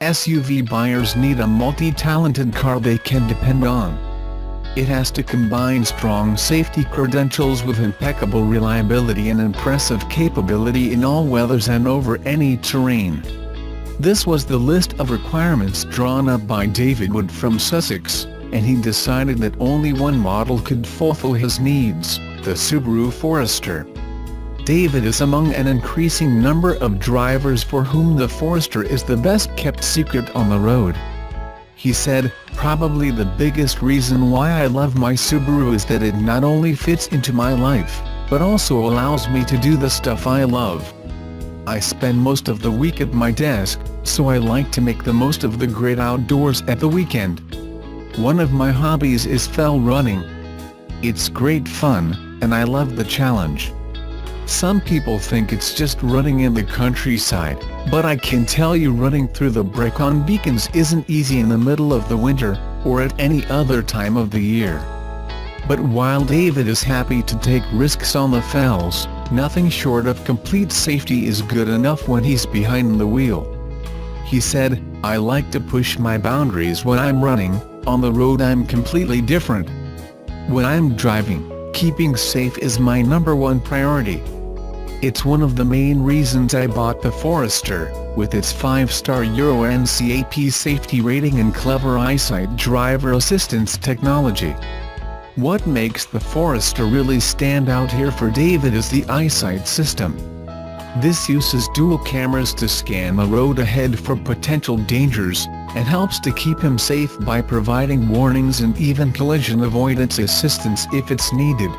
SUV buyers need a multi-talented car they can depend on. It has to combine strong safety credentials with impeccable reliability and impressive capability in all weathers and over any terrain. This was the list of requirements drawn up by David Wood from Sussex, and he decided that only one model could fulfill his needs, the Subaru Forester. David is among an increasing number of drivers for whom the Forester is the best-kept secret on the road. He said, "Probably the biggest reason why I love my Subaru is that it not only fits into my life, but also allows me to do the stuff I love. I spend most of the week at my desk, so I like to make the most of the great outdoors at the weekend. One of my hobbies is fell running. It's great fun, and I love the challenge. Some people think it's just running in the countryside, but I can tell you running through the Brecon Beacons isn't easy in the middle of the winter, or at any other time of the year." But while David is happy to take risks on the fells, nothing short of complete safety is good enough when he's behind the wheel. He said, "I like to push my boundaries when I'm running. On the road I'm completely different. When I'm driving, keeping safe is my #1 priority. It's one of the main reasons I bought the Forester, with its 5-star Euro NCAP safety rating and clever eyesight driver assistance technology." What makes the Forester really stand out here for David is the eyesight system. This uses dual cameras to scan the road ahead for potential dangers, and helps to keep him safe by providing warnings and even collision avoidance assistance if it's needed.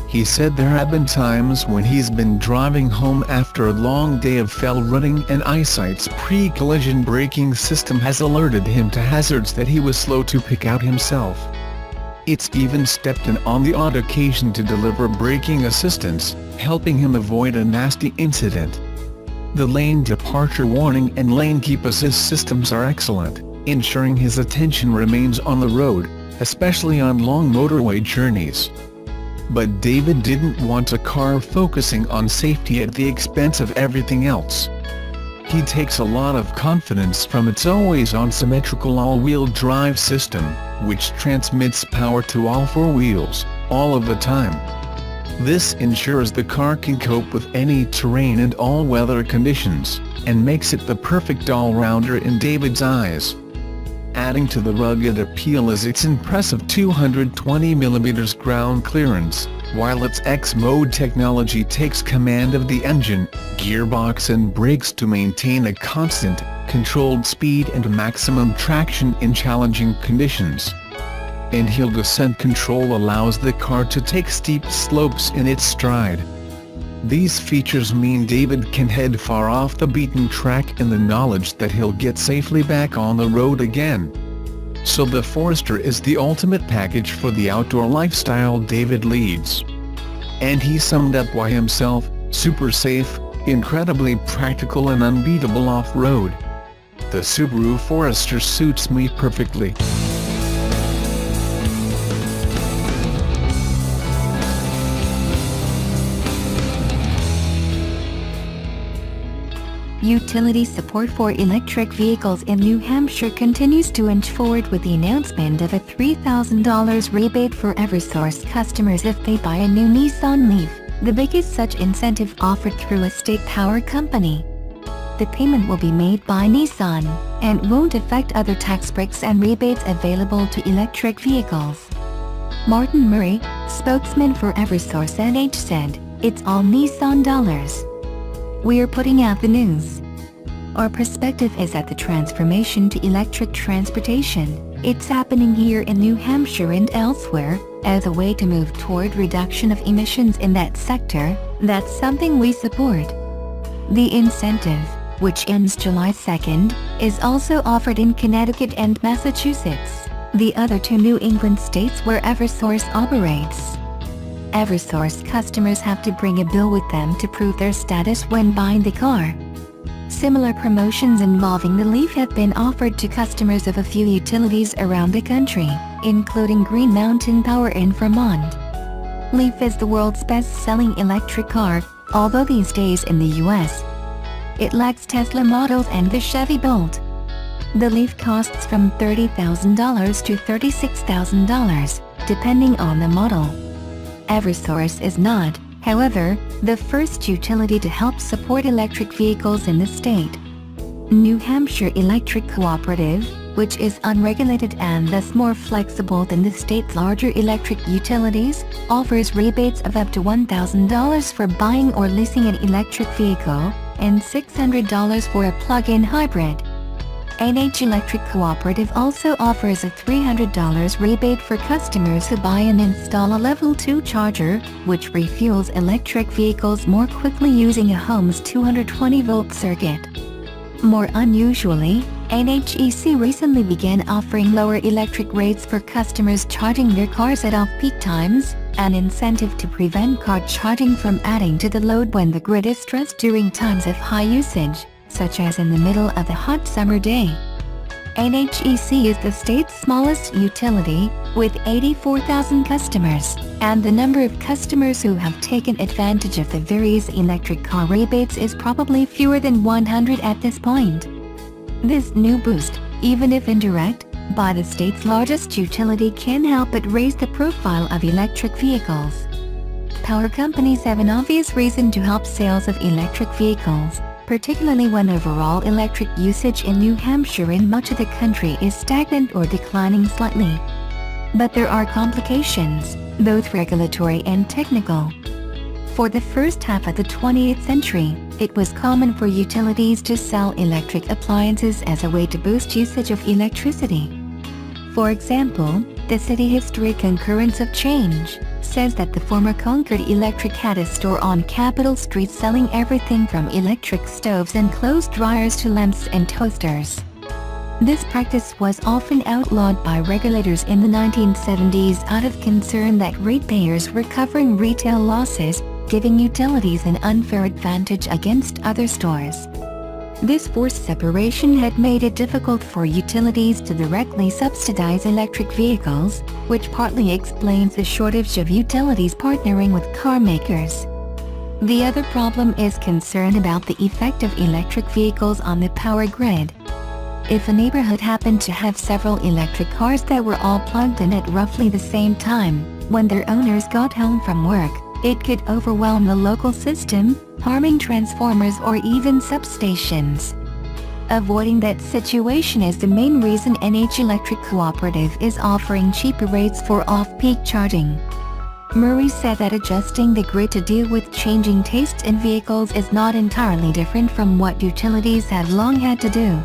He said there have been times when he's been driving home after a long day of fell running and Eyesight's pre-collision braking system has alerted him to hazards that he was slow to pick out himself. It's even stepped in on the odd occasion to deliver braking assistance, helping him avoid a nasty incident. The lane departure warning and lane keep assist systems are excellent, ensuring his attention remains on the road, especially on long motorway journeys. But David didn't want a car focusing on safety at the expense of everything else. He takes a lot of confidence from its always-on symmetrical all-wheel drive system, which transmits power to all 4 wheels, all of the time. This ensures the car can cope with any terrain and all weather conditions, and makes it the perfect all-rounder in David's eyes. Adding to the rugged appeal is its impressive 220mm ground clearance, while its X-Mode technology takes command of the engine, gearbox and brakes to maintain a constant, controlled speed and maximum traction in challenging conditions. And hill descent control allows the car to take steep slopes in its stride. These features mean David can head far off the beaten track in the knowledge that he'll get safely back on the road again. So the Forester is the ultimate package for the outdoor lifestyle David leads. And he summed up why himself: super safe, incredibly practical and unbeatable off-road. The Subaru Forester suits me perfectly. Utility support for electric vehicles in New Hampshire continues to inch forward with the announcement of a $3,000 rebate for Eversource customers if they buy a new Nissan Leaf, the biggest such incentive offered through a state power company. The payment will be made by Nissan, and won't affect other tax breaks and rebates available to electric vehicles. Martin Murray, spokesman for Eversource NH said, "It's all Nissan dollars. We're putting out the news. Our perspective is that the transformation to electric transportation, it's happening here in New Hampshire and elsewhere, as a way to move toward reduction of emissions in that sector. That's something we support." The incentive, which ends July 2nd, is also offered in Connecticut and Massachusetts, the other 2 New England states where Eversource operates. Eversource customers have to bring a bill with them to prove their status when buying the car. Similar promotions involving the Leaf have been offered to customers of a few utilities around the country, including Green Mountain Power in Vermont. Leaf is the world's best-selling electric car, although these days in the US, it lags Tesla models and the Chevy Bolt. The Leaf costs from $30,000 to $36,000, depending on the model. Eversource is not, however, the first utility to help support electric vehicles in the state. New Hampshire Electric Cooperative, which is unregulated and thus more flexible than the state's larger electric utilities, offers rebates of up to $1,000 for buying or leasing an electric vehicle, and $600 for a plug-in hybrid. NH Electric Cooperative also offers a $300 rebate for customers who buy and install a Level 2 charger, which refuels electric vehicles more quickly using a home's 220-volt circuit. More unusually, NHEC recently began offering lower electric rates for customers charging their cars at off-peak times, an incentive to prevent car charging from adding to the load when the grid is stressed during times of high usage, such as in the middle of a hot summer day. NHEC is the state's smallest utility, with 84,000 customers, and the number of customers who have taken advantage of the various electric car rebates is probably fewer than 100 at this point. This new boost, even if indirect, by the state's largest utility can help but raise the profile of electric vehicles. Power companies have an obvious reason to help sales of electric vehicles, particularly when overall electric usage in New Hampshire and much of the country is stagnant or declining slightly. But there are complications, both regulatory and technical. For the first half of the 20th century, it was common for utilities to sell electric appliances as a way to boost usage of electricity. For example, the City History Concurrence of Change says that the former Concord Electric had a store on Capitol Street selling everything from electric stoves and clothes dryers to lamps and toasters. This practice was often outlawed by regulators in the 1970s out of concern that ratepayers were covering retail losses, giving utilities an unfair advantage against other stores. This forced separation had made it difficult for utilities to directly subsidize electric vehicles, which partly explains the shortage of utilities partnering with car makers. The other problem is concern about the effect of electric vehicles on the power grid. If a neighborhood happened to have several electric cars that were all plugged in at roughly the same time, when their owners got home from work, it could overwhelm the local system, harming transformers or even substations. Avoiding that situation is the main reason NH Electric Cooperative is offering cheaper rates for off-peak charging. Murray said that adjusting the grid to deal with changing tastes in vehicles is not entirely different from what utilities have long had to do.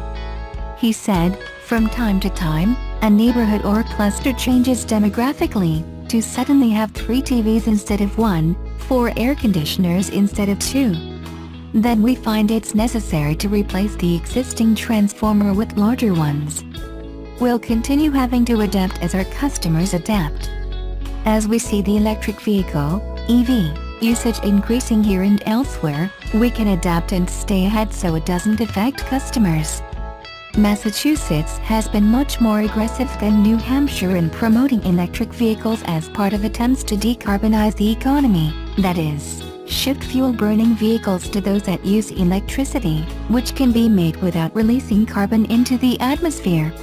He said, from time to time, a neighborhood or cluster changes demographically, to suddenly have 3 TVs instead of 1, 4 air conditioners instead of 2. Then we find it's necessary to replace the existing transformer with larger ones. We'll continue having to adapt as our customers adapt. As we see the electric vehicle, EV, usage increasing here and elsewhere, we can adapt and stay ahead so it doesn't affect customers. Massachusetts has been much more aggressive than New Hampshire in promoting electric vehicles as part of attempts to decarbonize the economy, that is, shift fuel-burning vehicles to those that use electricity, which can be made without releasing carbon into the atmosphere.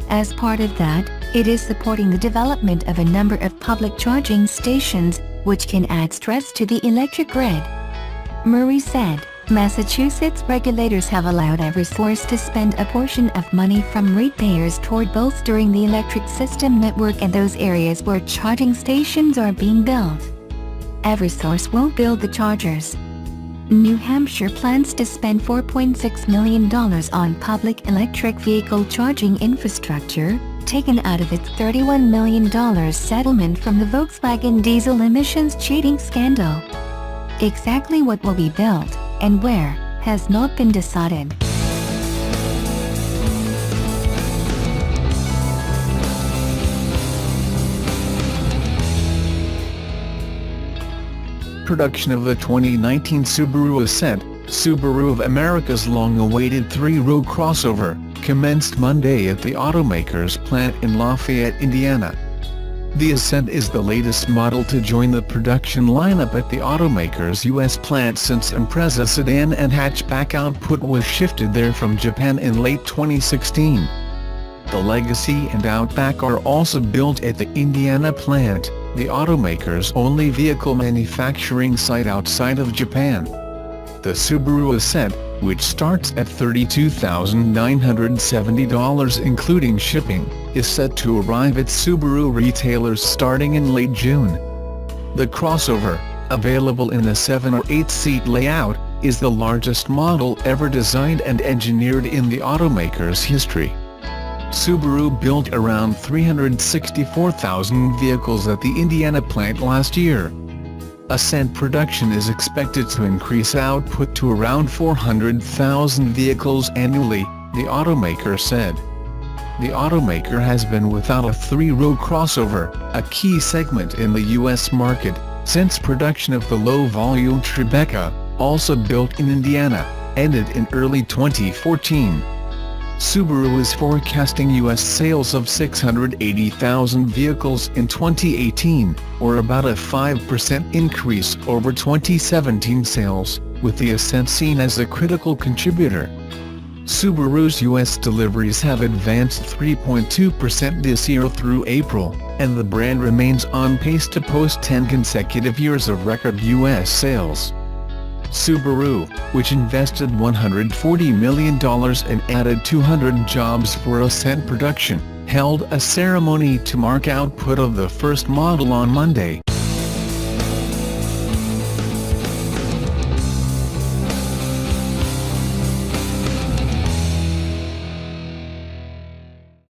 As part of that, it is supporting the development of a number of public charging stations, which can add stress to the electric grid. Murray said, Massachusetts regulators have allowed Eversource to spend a portion of money from ratepayers toward bolstering the electric system network in those areas where charging stations are being built. Eversource won't build the chargers. New Hampshire plans to spend $4.6 million on public electric vehicle charging infrastructure, taken out of its $31 million settlement from the Volkswagen diesel emissions cheating scandal. Exactly what will be built, and where, has not been decided. Production of the 2019 Subaru Ascent, Subaru of America's long-awaited 3-row crossover, commenced Monday at the automaker's plant in Lafayette, Indiana. The Ascent is the latest model to join the production lineup at the automaker's U.S. plant since Impreza sedan and hatchback output was shifted there from Japan in late 2016. The Legacy and Outback are also built at the Indiana plant, the automaker's only vehicle manufacturing site outside of Japan. The Subaru Ascent, which starts at $32,970 including shipping, is set to arrive at Subaru retailers starting in late June. The crossover, available in a 7 or 8-seat layout, is the largest model ever designed and engineered in the automaker's history. Subaru built around 364,000 vehicles at the Indiana plant last year. Ascent production is expected to increase output to around 400,000 vehicles annually, the automaker said. The automaker has been without a 3-row crossover, a key segment in the U.S. market, since production of the low-volume Tribeca, also built in Indiana, ended in early 2014. Subaru is forecasting U.S. sales of 680,000 vehicles in 2018, or about a 5% increase over 2017 sales, with the Ascent seen as a critical contributor. Subaru's U.S. deliveries have advanced 3.2% this year through April, and the brand remains on pace to post 10 consecutive years of record U.S. sales. Subaru, which invested $140 million and added 200 jobs for Ascent production, held a ceremony to mark output of the first model on Monday.